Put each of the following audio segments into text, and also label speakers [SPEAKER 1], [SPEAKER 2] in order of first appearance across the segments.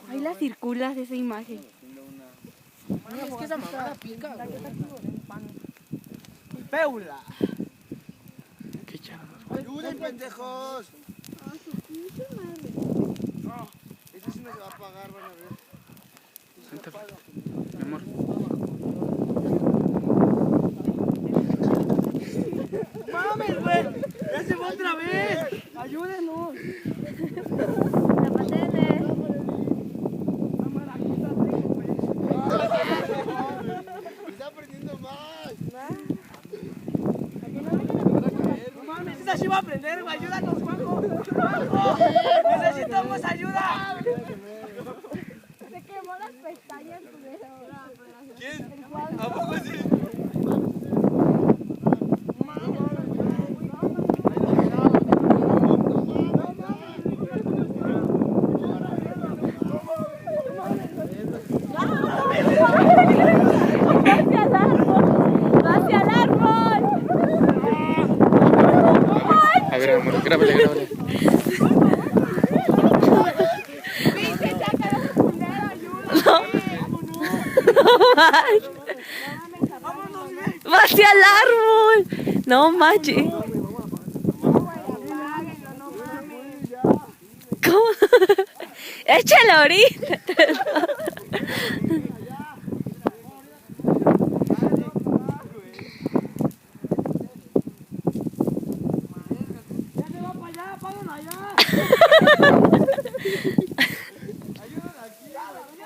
[SPEAKER 1] Ahí la circulas esa imagen.
[SPEAKER 2] Es que esa mamada pica, güey.
[SPEAKER 3] ¡Peula!
[SPEAKER 4] Qué chavo.
[SPEAKER 3] ¡Ayuden, pendejos! Este sí no se va a pagar, van a ver.
[SPEAKER 4] Siéntate, mi amor.
[SPEAKER 3] ¡Mames, güey! ¡Ya se va otra vez! ¡Ayúdenos!
[SPEAKER 1] Zapatete.
[SPEAKER 3] ¡Me está aprendiendo más! ¡No mames! ¡Esa sí va a aprender, güey! ¡Ayúdanos, Juanjo! ¡Juanjo! ¡Necesitamos ayuda!
[SPEAKER 1] Se quemó las pestañas,
[SPEAKER 3] ¿Quién? ¿A poco sí?
[SPEAKER 1] ¡Hacia el árbol!
[SPEAKER 4] A ver, amor, grábale, grábale.
[SPEAKER 1] ¡Va hacia el árbol! No manches. ¿Cómo? Échale ahorita.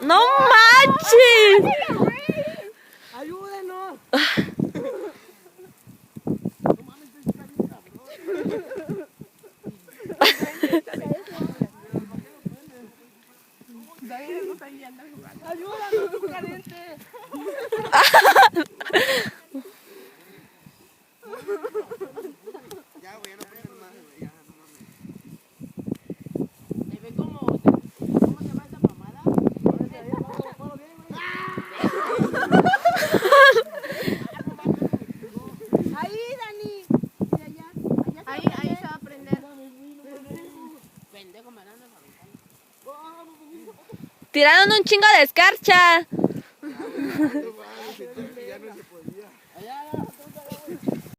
[SPEAKER 1] ¡No manches!
[SPEAKER 3] ¡Ayúdenos! ¡Ayúdanos, tú caliente! Ya, güey, ya no prenden más, güey, ya, no mames.
[SPEAKER 2] ¿Y ve cómo se va esa mamada?
[SPEAKER 1] Ahí, Dani.
[SPEAKER 2] Ahí se va a prender. Pendejo, me andas aventando.
[SPEAKER 1] Tiraron un chingo de escarcha.
[SPEAKER 3] No mames,